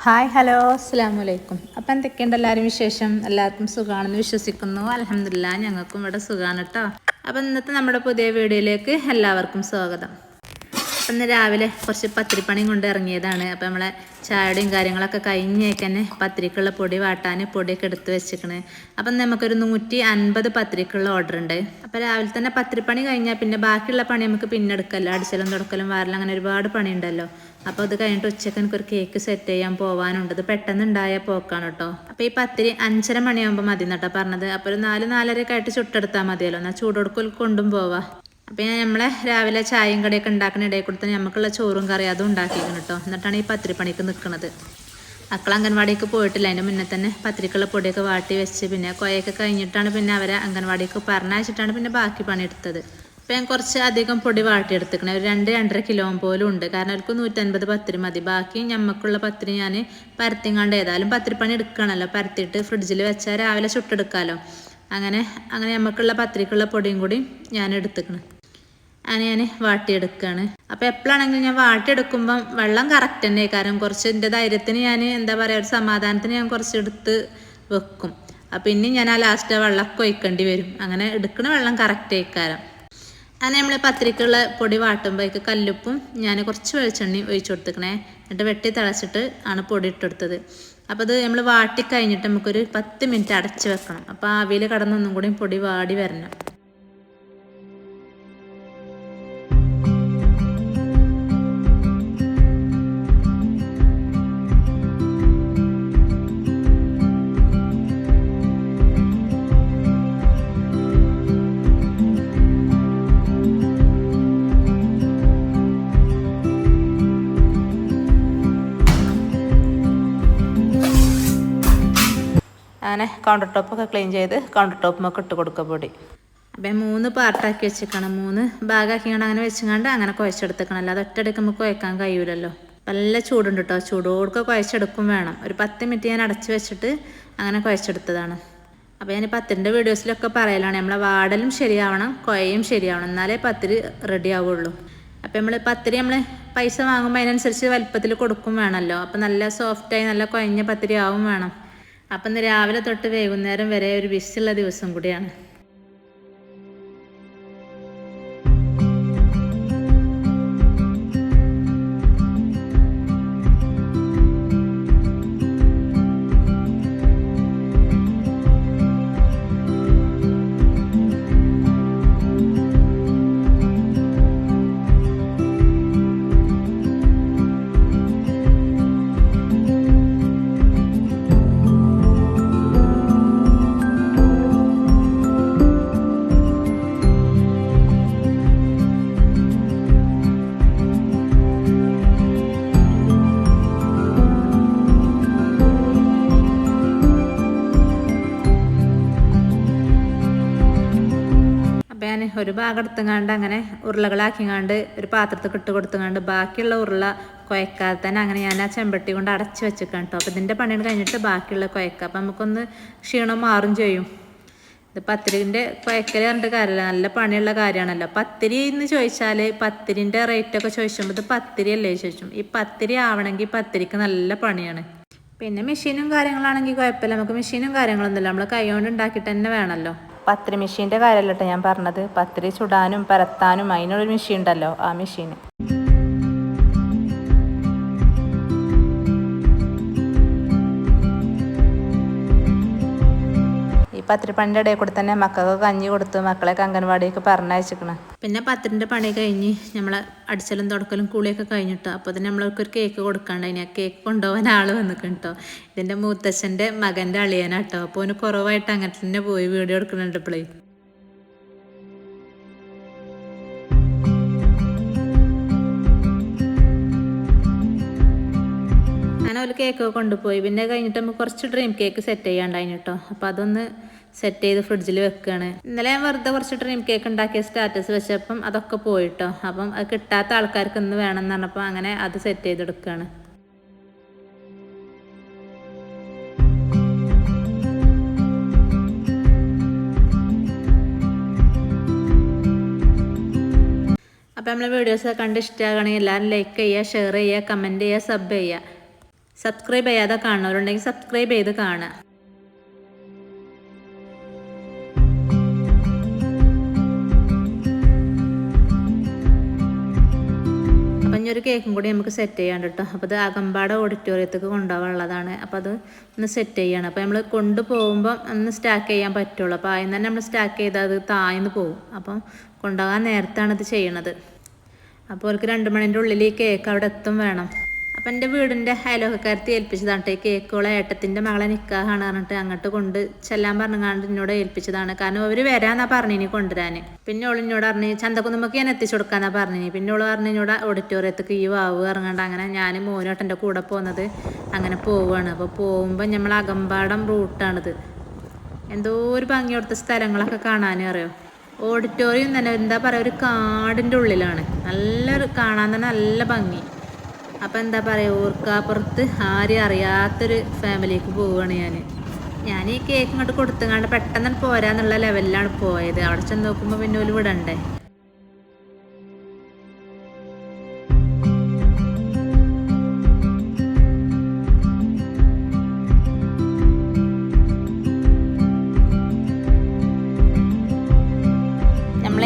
Hi hello അസ്സലാമു അലൈക്കും. അപ്പം എന്തൊക്കെയുണ്ട് എല്ലാവരും വിശേഷം? എല്ലാവർക്കും സുഖമാണെന്ന് വിശ്വസിക്കുന്നു. അൽഹംദുലില്ലാ ഞങ്ങൾക്കും ഇവിടെ സുഖമാണ് കേട്ടോ. അപ്പം ഇന്നത്തെ നമ്മുടെ പുതിയ വീഡിയോയിലേക്ക് എല്ലാവർക്കും സ്വാഗതം. അപ്പം ഇന്ന് രാവിലെ കുറച്ച് പത്തിരിപ്പണിയും കൊണ്ട് ഇറങ്ങിയതാണ്. അപ്പം നമ്മളെ ചായയുടെയും കാര്യങ്ങളൊക്കെ കഴിഞ്ഞേക്ക് തന്നെ പത്തിരിക്കുള്ള പൊടി വാട്ടാൻ പൊടിയൊക്കെ എടുത്ത് വെച്ചിരിക്കണ്. അപ്പം നമുക്കൊരു 150 പത്തിരിക്കുള്ള ഓർഡർ ഉണ്ട്. അപ്പം രാവിലെ തന്നെ പത്തിരിപ്പണി കഴിഞ്ഞാൽ പിന്നെ ബാക്കിയുള്ള പണി നമുക്ക് പിന്നെ എടുക്കല്ലോ. അടിച്ചലും തുടക്കലും വാരലും അങ്ങനെ ഒരുപാട് പണി ഉണ്ടല്ലോ. അപ്പോൾ അത് കഴിഞ്ഞിട്ട് ഉച്ചക്ക് എനിക്കൊരു കേക്ക് സെറ്റ് ചെയ്യാൻ പോകാനുണ്ട്. ഇത് പെട്ടെന്ന് ഉണ്ടായ പോക്കാണ് കേട്ടോ. അപ്പോൾ ഈ പത്തിരി 5:30 മണിയാകുമ്പോൾ മതി എന്നിട്ടോ പറഞ്ഞത്. അപ്പോൾ ഒരു 4-4:30 ആയിട്ട് ചുട്ടെടുത്താൽ മതിയല്ലോ. എന്നാൽ ചൂടൊടുക്കൽ കൊണ്ടും പോവാം. അപ്പോൾ ഞാൻ നമ്മളെ രാവിലെ ചായയും കടിയൊക്കെ ഉണ്ടാക്കുന്ന ഇടയിൽ കൊടുത്ത് നമുക്കുള്ള ചോറും കറി അതും ഉണ്ടാക്കിയിരിക്കണം കേട്ടോ. എന്നിട്ടാണ് ഈ പത്തിരിപ്പണിക്ക് നിൽക്കുന്നത്. മക്കൾ അംഗൻവാടിക്ക് പോയിട്ടില്ല. അതിൻ്റെ മുന്നേ തന്നെ പത്തിരിക്കുള്ള പൊടിയൊക്കെ വാട്ടി വെച്ച് പിന്നെ കൊയൊക്കെ കഴിഞ്ഞിട്ടാണ് പിന്നെ അവരെ അംഗൻവാടിക്ക് പറഞ്ഞയച്ചിട്ടാണ് പിന്നെ ബാക്കി പണിയെടുത്തത്. അപ്പോൾ ഞാൻ കുറച്ച് അധികം പൊടി വാട്ടിയെടുത്തിക്കണേ. ഒരു 2-2.5 കിലോ പോലും ഉണ്ട്. കാരണം അവർക്ക് 150 പത്തിരി മതി. ബാക്കി ഞമ്മക്കുള്ള പത്തിരി ഞാൻ പരത്തിങ്ങാണ്ട് ഏതായാലും പത്തിരിപ്പണി എടുക്കണമല്ലോ. പരത്തിയിട്ട് ഫ്രിഡ്ജിൽ വെച്ചാൽ രാവിലെ ചുട്ടെടുക്കാമല്ലോ. അങ്ങനെ നമുക്കുള്ള പത്തിരിക്കുള്ള പൊടിയും കൂടി ഞാൻ എടുത്തിക്കണം. അങ്ങനെ ഞാൻ വാട്ടിയെടുക്കുകയാണ്. അപ്പോൾ എപ്പോഴാണെങ്കിലും ഞാൻ വാട്ടിയെടുക്കുമ്പം വെള്ളം കറക്റ്റ് തന്നെ. കാരണം കുറച്ച് എൻ്റെ ധൈര്യത്തിന് ഞാൻ എന്താ പറയുക, ഒരു സമാധാനത്തിന് ഞാൻ കുറച്ച് എടുത്ത് വെക്കും. അപ്പോൾ ഇനി ഞാൻ ആ ലാസ്റ്റ് ആ വെള്ളമൊക്കെ ഒഴിക്കേണ്ടി വരും. അങ്ങനെ എടുക്കുന്ന വെള്ളം കറക്റ്റ് ആയിക്കാരം. അങ്ങനെ നമ്മൾ പത്തിരിക്കുള്ള പൊടി വാട്ടുമ്പോഴേക്ക് കല്ലുപ്പും ഞാൻ കുറച്ച് വെളിച്ചെണ്ണയും ഒഴിച്ചു കൊടുത്തിക്കണേ. എന്നിട്ട് വെട്ടി തിളച്ചിട്ട് ആണ് പൊടി ഇട്ടെടുത്തത്. അപ്പോൾ അത് നമ്മൾ വാട്ടി കഴിഞ്ഞിട്ട് നമുക്കൊരു 10 മിനിറ്റ് അടച്ച് വെക്കണം. അപ്പോൾ ആവിയിൽ കടന്നൊന്നും കൂടി പൊടി വാടി വരണം. അങ്ങനെ കൗണ്ടർ ടോപ്പൊക്കെ ക്ലീൻ ചെയ്ത് കൗണ്ടർ ടോപ്പിനൊക്കെ ഇട്ട് കൊടുക്കുക പൊടി. അപ്പം 3 പാർട്ടാക്കി വെച്ചിക്കണം. 3 ഭാഗമാക്കിയാണ് അങ്ങനെ വെച്ചുകൊണ്ട് അങ്ങനെ കുഴച്ചെടുത്തേക്കണം. അല്ലാതെ ഒറ്റയടിക്ക് നമുക്ക് കുഴക്കാൻ കഴിയൂലല്ലോ. നല്ല ചൂടുണ്ട് കേട്ടോ. ചൂടോടൊക്കെ കുഴച്ചെടുക്കും വേണം. ഒരു 10 മിനിറ്റ് ഞാൻ അടച്ച് വെച്ചിട്ട് അങ്ങനെ കുഴച്ചെടുത്തതാണ്. അപ്പോൾ ഞാൻ പത്തിരിൻ്റെ വീഡിയോസിലൊക്കെ പറയലാണ് നമ്മളെ വാടലും ശരിയാവണം, കുഴയും ശരിയാവണം, എന്നാലേ പത്തിരി റെഡി ആവുള്ളൂ. അപ്പോൾ നമ്മൾ പത്തിരി പൈസ വാങ്ങുമ്പോൾ അതിനനുസരിച്ച് വലുപ്പത്തിൽ കൊടുക്കും വേണമല്ലോ. അപ്പോൾ നല്ല സോഫ്റ്റായി നല്ല കുഴഞ്ഞ പത്തിരി ആവും വേണം. അപ്പം ഇന്ന് രാവിലെ തൊട്ട് വൈകുന്നേരം വരെ ഒരു ബിസിയുള്ള ദിവസം കൂടിയാണ്. ഞാൻ ഒരു ഭാഗം എടുത്തുങ്ങാണ്ട് അങ്ങനെ ഉരുളകളാക്കിങ്ങാണ്ട് ഒരു പാത്രത്തിൽ ഇട്ട് കൊടുത്തുങ്ങാണ്ട് ബാക്കിയുള്ള ഉരുള കുഴക്കാതെ തന്നെ അങ്ങനെ ഞാൻ ആ ചെമ്പട്ടി കൊണ്ട് അടച്ച് വെച്ചിരിക്കാം കേട്ടോ. അപ്പോൾ ഇതിൻ്റെ പണിയാണ് കഴിഞ്ഞിട്ട് ബാക്കിയുള്ള കുഴക്കുക. അപ്പം നമുക്കൊന്ന് ക്ഷീണം മാറും ചെയ്യും. ഇത് പത്തിരിൻ്റെ കുഴക്കൽ പറഞ്ഞിട്ട് കാര്യമില്ല, നല്ല പണിയുള്ള കാര്യമാണല്ലോ. പത്തിരി എന്ന് ചോദിച്ചാൽ പത്തിരിൻ്റെ റേറ്റൊക്കെ ചോദിച്ചുമ്പോൾ ഇത് പത്തിരി അല്ലേ ചോദിച്ചും. ഈ പത്തിരി ആവണമെങ്കിൽ പത്തിരിക്ക് നല്ല പണിയാണ്. പിന്നെ മെഷീനും കാര്യങ്ങളാണെങ്കിൽ കുഴപ്പമില്ല. നമുക്ക് മെഷീനും കാര്യങ്ങളൊന്നുമില്ല, നമ്മൾ കൈ കൊണ്ട് ഉണ്ടാക്കിയിട്ട് തന്നെ വേണമല്ലോ. പത്തിരി മെഷീൻ്റെ കാര്യമല്ല കേട്ടോ ഞാൻ പറഞ്ഞത്. പത്തിരി ചുടാനും പരത്താനും അതിനൊരു മെഷീൻ ഉണ്ടല്ലോ, ആ മെഷീൻ. ഈ പത്തിരിപ്പണിൻ്റെ ഇടയിൽ കൂടെ തന്നെ മക്കൾക്ക് കഞ്ഞി കൊടുത്ത് മക്കളെയൊക്കെ അംഗൻവാടിയൊക്കെ പറഞ്ഞയച്ചിരിക്കണം. പിന്നെ പത്തിരിൻ്റെ പണി കഴിഞ്ഞ് നമ്മൾ അടിച്ചലും തുടക്കലും കുളിയൊക്കെ കഴിഞ്ഞിട്ടോ. അപ്പോൾ തന്നെ നമ്മൾക്കൊരു കേക്ക് കൊടുക്കാണ്ട്. അതിന് ആ കേക്ക് കൊണ്ടുപോകാൻ ആൾ വന്നിക്കണം കേട്ടോ. ഇതിൻ്റെ മൂത്തച്ഛൻ്റെ മകൻ്റെ അളിയനാട്ടോ. അപ്പോൾ അവന് കുറവായിട്ട് അങ്ങനെ തന്നെ പോയി വീഡിയോ എടുക്കുന്നുണ്ട് ഇപ്പോഴേ. അങ്ങനെ ഒരു കേക്കൊക്കെ കൊണ്ടുപോയി. പിന്നെ കഴിഞ്ഞിട്ട് നമുക്ക് കുറച്ച് ഡ്രീം കേക്ക് സെറ്റ് ചെയ്യാണ്ടായിന് കേട്ടോ. അപ്പോൾ അതൊന്ന് സെറ്റ് ചെയ്ത് ഫ്രിഡ്ജിൽ വെക്കുകയാണ്. ഇന്നലെ ഞാൻ വെറുതെ കുറച്ച് ഡ്രീം കേക്ക് ഉണ്ടാക്കിയ സ്റ്റാറ്റസ് വെച്ചപ്പം അതൊക്കെ പോയിട്ടോ. അപ്പം അത് കിട്ടാത്ത ആൾക്കാർക്ക് ഇന്ന് വേണമെന്ന് പറഞ്ഞപ്പോൾ അങ്ങനെ അത് സെറ്റ് ചെയ്തെടുക്കുകയാണ്. അപ്പോൾ നമ്മളെ വീഡിയോസ് കണ്ട് ഇഷ്ടമാകണമെങ്കിൽ എല്ലാവരും ലൈക്ക് ചെയ്യുക, ഷെയർ ചെയ്യുക, കമൻറ്റ് ചെയ്യുക, സബ് ചെയ്യുക. സബ്സ്ക്രൈബ് ചെയ്യാതെ കാണുന്നവരുണ്ടെങ്കിൽ സബ്സ്ക്രൈബ് ചെയ്ത് കാണുക. അപ്പം ഇനി ഒരു കേക്കും കൂടി നമുക്ക് സെറ്റ് ചെയ്യാണ്ട് കേട്ടോ. അപ്പോൾ അത് അകമ്പാട് ഓഡിറ്റോറിയത്തേക്ക് കൊണ്ടുപോകാനുള്ളതാണ്. അപ്പോൾ അത് ഒന്ന് സെറ്റ് ചെയ്യണം. അപ്പോൾ നമ്മൾ കൊണ്ടുപോകുമ്പോൾ ഒന്ന് സ്റ്റാക്ക് ചെയ്യാൻ പറ്റുള്ളൂ. അപ്പോൾ അതിന് തന്നെ നമ്മൾ സ്റ്റാക്ക് ചെയ്താൽ അത് താഴ്ന്നു പോകും. അപ്പം കൊണ്ടുപോകാൻ നേരത്താണ് ഇത് ചെയ്യണത്. അപ്പോൾ അവർക്ക് 2 മണിൻ്റെ ഉള്ളിൽ ഈ കേക്ക് അവിടെ എത്തും വേണം. അപ്പം എൻ്റെ വീടിൻ്റെ അയൽവക്കക്കാരത്തി ഏൽപ്പിച്ചതാണ് കേട്ടോ. ഈ കേക്കോളെ ഏട്ടത്തിൻ്റെ മകളെ നിക്കാഹാണ് പറഞ്ഞിട്ട് അങ്ങോട്ട് കൊണ്ട് ചെല്ലാൻ പറഞ്ഞാണ്ട് എന്നോട് ഏൽപ്പിച്ചതാണ്. കാരണം അവർ വരാമെന്നാണ് പറഞ്ഞിനി കൊണ്ടുവരാൻ. പിന്നെ ഓൾ എന്നോട് പറഞ്ഞ് ചന്തക്കുന്നുമ്മക്ക് ഞാൻ എത്തിച്ചു കൊടുക്കാമെന്നാണ് പറഞ്ഞിനി. പിന്നെ ഓൾ പറഞ്ഞ് എന്നോട് ഓഡിറ്റോറിയത്തേക്ക് ഈ വാവ് ഇറങ്ങാണ്ട് അങ്ങനെ ഞാൻ മോനോട്ടെൻ്റെ കൂടെ പോകുന്നത് അങ്ങനെ പോവുകയാണ്. അപ്പോൾ പോകുമ്പോൾ നമ്മൾ അകമ്പാടം റൂട്ടാണിത്. എന്തോ ഒരു ഭംഗി കൊടുത്ത സ്ഥലങ്ങളൊക്കെ കാണാനും അറിയോ. ഓഡിറ്റോറിയം തന്നെ എന്താ പറയുക, ഒരു കാടിൻ്റെ ഉള്ളിലാണ്. കാണാൻ തന്നെ നല്ല ഭംഗി. അപ്പം എന്താ പറയുക, ഓർക്കാപ്പുറത്ത് ആരും അറിയാത്തൊരു ഫാമിലിക്ക് പോവുകയാണ് ഞാൻ ഈ കേക്ക് ഇങ്ങോട്ട് കൊടുത്തുകൊണ്ട് പെട്ടെന്ന് പോരാന്നുള്ള ലെവലിലാണ് പോയത്. അവിടെ ചെന്ന് നോക്കുമ്പോൾ പിന്നെ ഒരു വിടണ്ടേ.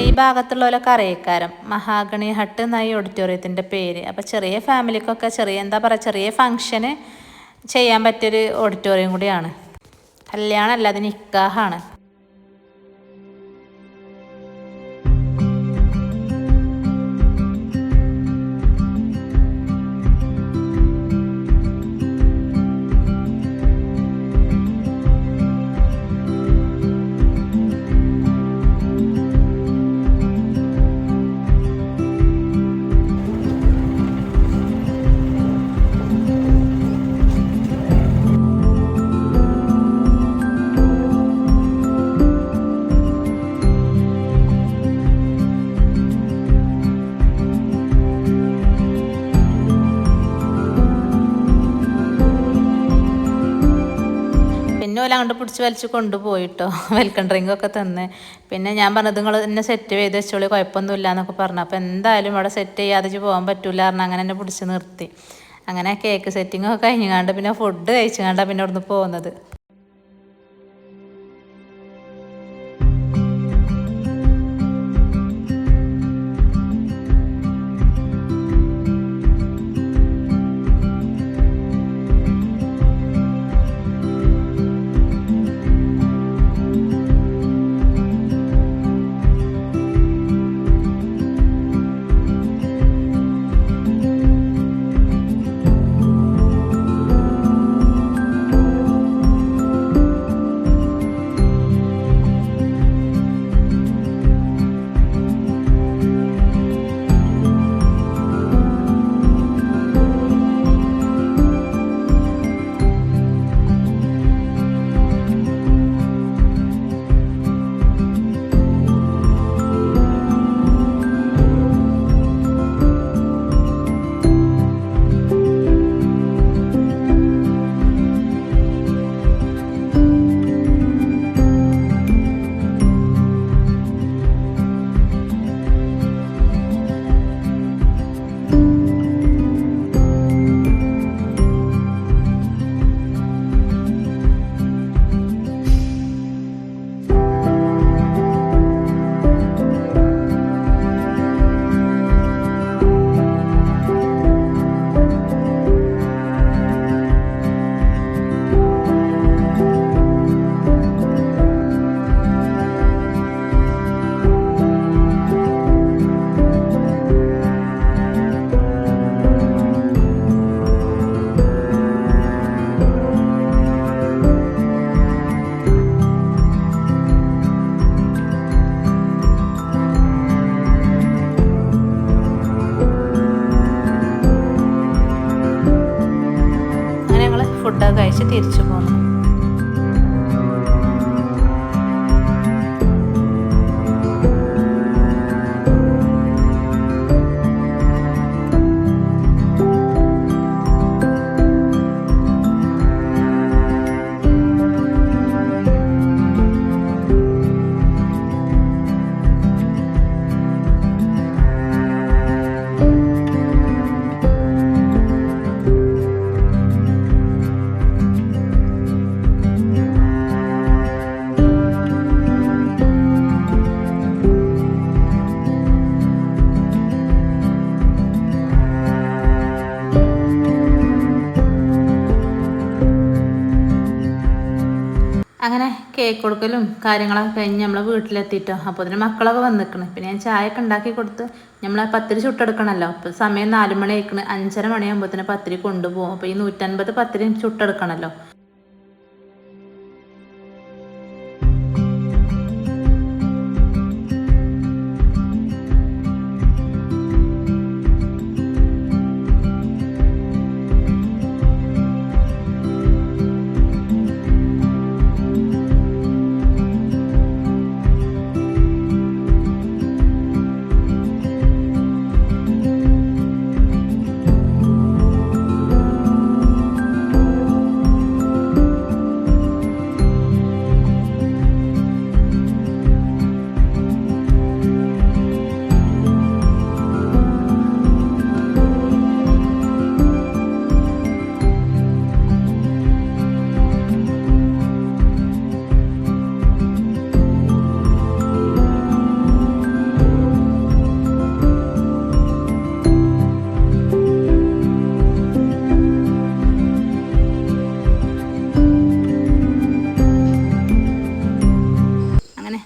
ഈ ഭാഗത്തുള്ളവരൊക്കെ അറിയിക്കാരം മഹാഗണി ഹട്ട് എന്നായി ഓഡിറ്റോറിയത്തിൻ്റെ പേര്. അപ്പോൾ ചെറിയ ഫാമിലിക്കൊക്കെ ചെറിയ ഫങ്ഷന് ചെയ്യാൻ പറ്റിയൊരു ഓഡിറ്റോറിയം കൂടിയാണ്. കല്യാണമല്ല, അത് നിക്കാഹാണ്. പിന്നെ ഓല അങ്ങോട്ട് പിടിച്ച് വലിച്ച് കൊണ്ടുപോയിട്ടോ. വെൽക്കം ഡ്രിങ്കൊക്കെ തന്ന്. പിന്നെ ഞാൻ പറഞ്ഞത് നിങ്ങൾ എന്നെ സെറ്റ് ചെയ്ത് വെച്ചോളി, കുഴപ്പമൊന്നുമില്ല എന്നൊക്കെ പറഞ്ഞു. അപ്പോൾ എന്തായാലും ഇവിടെ സെറ്റ് ചെയ്യാതെ പോകാൻ പറ്റില്ല പറഞ്ഞാൽ അങ്ങനെ എന്നെ പിടിച്ച് നിർത്തി. അങ്ങനെ കേക്ക് സെറ്റിങ്ങൊക്കെ കഴിഞ്ഞാണ്ട് പിന്നെ ഫുഡ് കഴിച്ചുകൊണ്ടാണ് പിന്നെ അവിടുന്ന് പോകുന്നത്. ഫുഡൊക്കെ കഴിച്ച് തിരിച്ചു പോന്നു. അങ്ങനെ കേക്ക് കൊടുക്കലും കാര്യങ്ങളൊക്കെ കഴിഞ്ഞ് നമ്മളെ വീട്ടിലെത്തിയിട്ടോ. അപ്പോൾ അതിന് മക്കളൊക്കെ വന്നിക്കണം. പിന്നെ ഞാൻ ചായ ഒക്കെ ഉണ്ടാക്കി കൊടുത്ത് നമ്മൾ പത്തിരി ചുട്ടെടുക്കണമല്ലോ. അപ്പോൾ സമയം 4 മണി ആയിക്കണം. 5:30 മണിയാകുമ്പോഴത്തേന് പത്തിരി കൊണ്ടുപോകും. അപ്പോൾ ഈ 150 പത്തിരി ചുട്ടെടുക്കണമല്ലോ.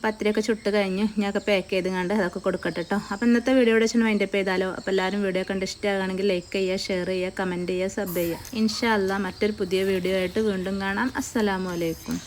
പത്തിരിയൊക്കെ ചുട്ട് കഴിഞ്ഞ് ഞാനൊക്കെ പാക്ക് ചെയ്ത് കണ്ട് അതൊക്കെ കൊടുക്കട്ടെ കേട്ടോ. അപ്പോൾ ഇന്നത്തെ വീഡിയോ ഇവിടെ വെച്ച് വൈൻഡപ്പ് ചെയ്താലോ. അപ്പോൾ എല്ലാവരും വീഡിയോ കണ്ട് ഇഷ്ടമാണെങ്കിൽ ലൈക്ക് ചെയ്യുക, ഷെയർ ചെയ്യുക, കമൻറ്റ് ചെയ്യുക, സബ് ചെയ്യുക. ഇൻഷാ അല്ലാഹ് മറ്റൊരു പുതിയ വീഡിയോ ആയിട്ട് വീണ്ടും കാണാം. അസ്സലാമു അലൈക്കും.